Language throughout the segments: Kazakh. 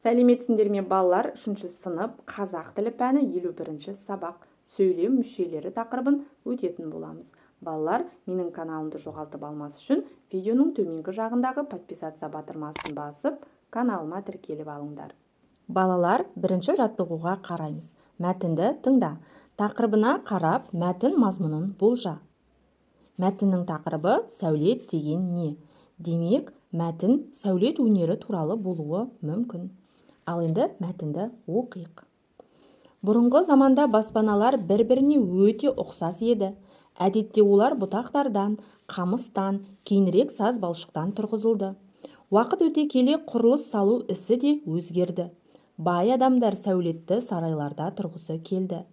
Сәлеметсіңдер ме балалар, 3 сынып қазақ тілі пәні 51 сабақ сөйлем мүшелері тақырыбын өтетін боламыз. Балалар, менің каналымды жоғалтып алмас үшін видеоның төменгі жағындағы подписаться батырмасын басып, каналыма тіркеліп алыңдар. Балалар, бірінші жаттығуға қараймыз. Мәтінді тыңда. Тақырыбына қарап, мәтін мазмұнын болжа. Мәтіннің тақырыбы сәулет деген не? Демек, мәтін сәулет өнері туралы болуы мүмкін. Ал енді мәтінді оқиық. Бұрынғы заманда баспаналар бір-біріне өте ұқсас еді. Әдетте олар бұтақтардан, қамыстан, кейінірек саз балшықтан тұрғызылды. Уақыт өте келе құрылыс салу ісі де өзгерді. Бай адамдар сәулетті сарайларда тұрғысы келді.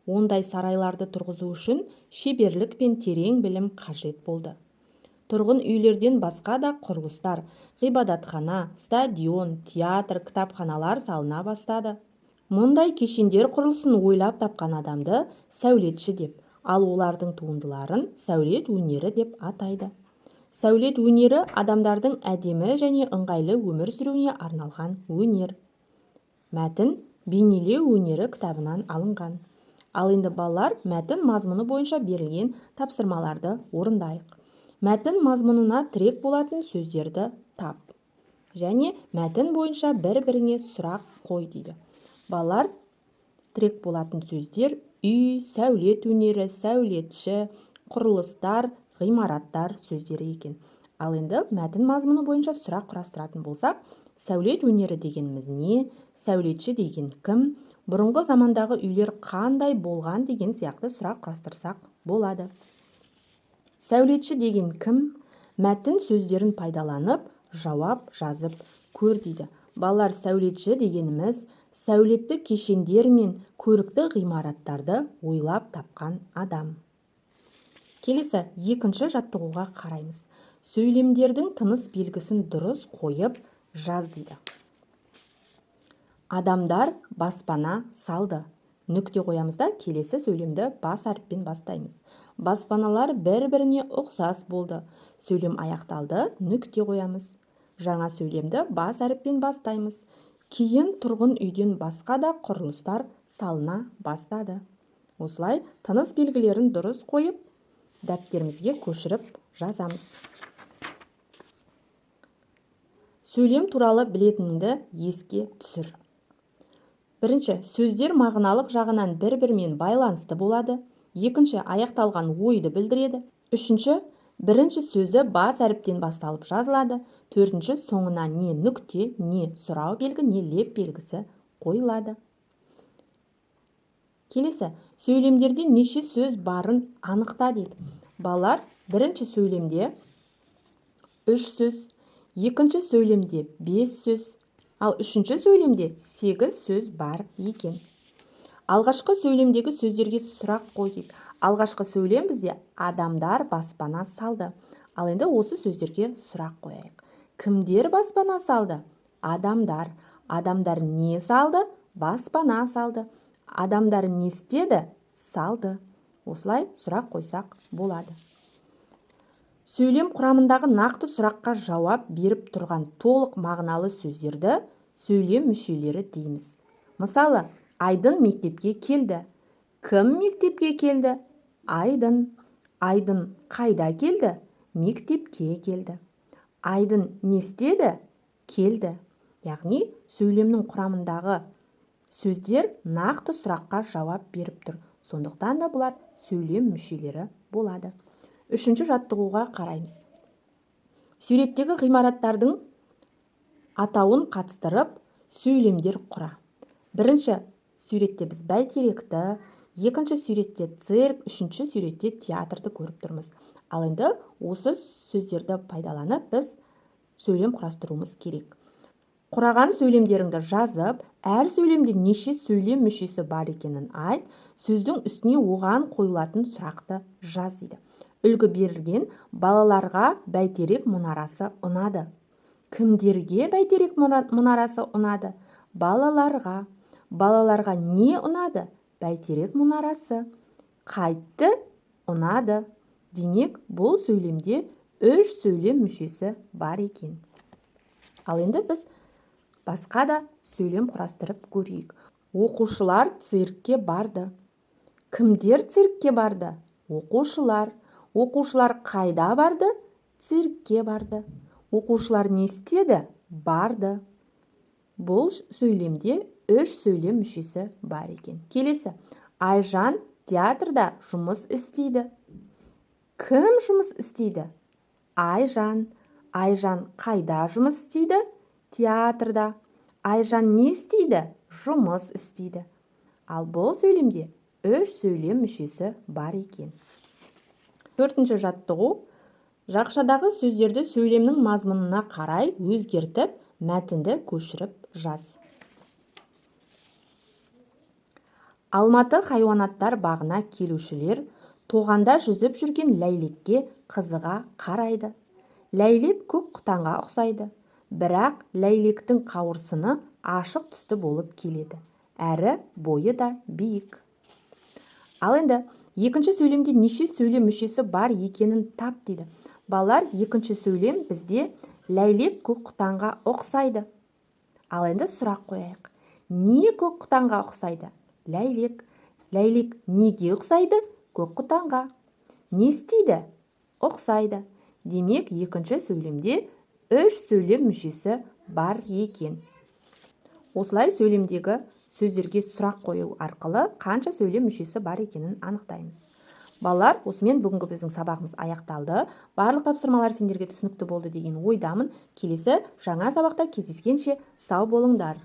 Ондай сарайларды тұрғызу үшін шеберлік пен терең білім қажет болды. Тұрғын үйлерден басқа да құрылыстар, ғибадатхана, стадион, театр, кітапханалар салына бастады. Мұндай кешендер құрылысын ойлап тапқан адамды сәулетші деп, ал олардың туындыларын сәулет өнері деп атайды. Сәулет өнері адамдардың әдемі және ыңғайлы өмір сүруіне арналған өнер. Мәтін бейнелеу өнері кітабынан алынған. Ал енді балалар, мәтін мазмұны бойынша берілген тапсырмаларды орындайық. Мәтін мазмұнына тірек болатын сөздерді тап. Және мәтін бойынша бір-біріңе сұрақ қой дейді. Балалар, тірек болатын сөздер үй, сәулет өнері, сәулетші, құрылыстар, ғимараттар сөздері екен. Ал енді мәтін мазмұны бойынша сұрақ құрастыратын болсақ, сәулет өнері дегеніміз не? Сәулетші деген кім? Бұрынғы замандағы үйлер қандай болған деген сияқты сұрақ құрастырсақ болады. Сәулетші деген кім? Мәтін сөздерін пайдаланып, жауап жазып көр дейді. Балалар, сәулетші дегеніміз сәулетті кешендер мен көрікті ғимараттарды ойлап тапқан адам. Келесі екінші жаттығуға қараймыз. Сөйлемдердің тыныс белгісін дұрыс қойып жаз дейді. Адамдар баспана салды. Нүкте қоямыз да келесі сөйлемді бас әріппен бастаймыз. Баспаналар бір-біріне ұқсас болды. Сөйлем аяқталды, нүкте қоямыз. Жаңа сөйлемді бас әріппен бастаймыз. Кейін тұрғын үйден басқа да құрылыстар салына бастады. Осылай тыныс белгілерін дұрыс қойып, дәптерімізге көшіріп жазамыз. Сөйлем туралы білетініңді еске түсір. Бірінші, сөздер мағыналық жағынан бір-бірімен байланысты болады. Екінші, аяқталған ойды білдіреді. Үшінші, бірінші сөзі бас әріптен басталып жазылады. Төртінші, соңына не нүкте, не сұрау белгі, не леп белгісі қойылады. Келесі, сөйлемдерде неше сөз барын анықта дейді. Балалар, бірінші сөйлемде 3 сөз, екінші сөйлемде 5 сөз, ал үшінші сөйлемде 8 сөз бар екен. Алғашқы сөйлемдегі сөздерге сұрақ қой дейді. Алғашқы сөйлем бізде адамдар баспана салды. Ал енді осы сөздерге сұрақ қояйық. Кімдер баспана салды? Адамдар. Адамдар не салды? Баспана салды. Адамдар не істеді? Салды. Осылай сұрақ қойсақ болады. Сөйлем құрамындағы нақты сұраққа жауап беріп тұрған толық мағыналы сөздерді сөйлем мүшелері дейміз. Мысалы, Айдын мектепке келді. Кім мектепке келді? Айдын. Айдын қайда келді? Мектепке келді. Айдын не істеді? Келді. Яғни, сөйлемнің құрамындағы сөздер нақты сұраққа жауап беріп тұр. Сондықтан да бұлар сөйлем мүшелері болады. Үшінші жаттығуға қараймыз. Суреттегі ғимараттардың атауын қатыстырып, сөйлемдер құра. Бірінші суретте біз бәйтеректі, екінші суретте цирк, үшінші суретте театрды көріп тұрмыз. Ал енді осы сөздерді пайдаланып біз сөйлем құрастыруымыз керек. Құраған сөйлемдеріңді жазып, әр сөйлемде неше сөйлем мүшесі бар екенін айт, сөздің үстіне оған қойылатын сұрақты жаз дейді. Үлгі берілген балаларға бәйтерек мұнарасы ұнады. Кімдерге бәйтерек мұнарасы ұнады? Балаларға. Балаларға не ұнады? Бәйтерек мұнарасы. Қайтты? Ұнады. Демек, бұл сөйлемде 3 сөйлем мүшесі бар екен. Ал енді біз басқа да сөйлем құрастырып көрейік. Оқушылар циркке барды. Кімдер циркке барды? Оқушылар. Оқушылар қайда барды? Циркке барды. Оқушылар не істеді? Барды. Бұл сөйлемде 3 сөйлем мүшесі бар екен. Келесі. Айжан театрда жұмыс істейді. Кім жұмыс істейді? Айжан. Айжан қайда жұмыс істейді? Театрда. Айжан не істейді? Жұмыс істейді. Ал бұл сөйлемде 3 сөйлем мүшесі бар екен. 4-ші жаттығу. Жақшадағы сөздерді сөйлемнің мазмұнына қарай өзгертіп, мәтінді көшіріп жаз. Алматы хайуанаттар бағына келушілер тоғанда жүзіп жүрген ләйлекке қызыға қарайды. Ләйлек көк құтанға ұқсайды, бірақ ләйлектің қауырсыны ашық түсті болып келеді, әрі бойы да биік. Ал енді екінші сөйлемде неше сөйлем мүшесі бар екенін тап дейді. Балалар, екінші сөйлем бізде ләйлек көк құтанға ұқсайды. Ал енді сұрақ қояйық. Не көк құтанға ұқсайды? Ләйлек. Ләйлек неге ұқсайды? Көк құтанға. Не істейді? Ұқсайды. Демек, екінші сөйлемде 3 сөйлем мүшесі бар екен. Осылай сөйлемдегі сөздерге сұрақ қою арқылы қанша сөйлем мүшесі бар екенін анықтаймыз. Балалар, осымен бүгінгі біздің сабағымыз аяқталды. Барлық тапсырмалар сендерге түсінікті болды деген ойдамын. Келесі жаңа сабақта кездескенше сау болыңдар.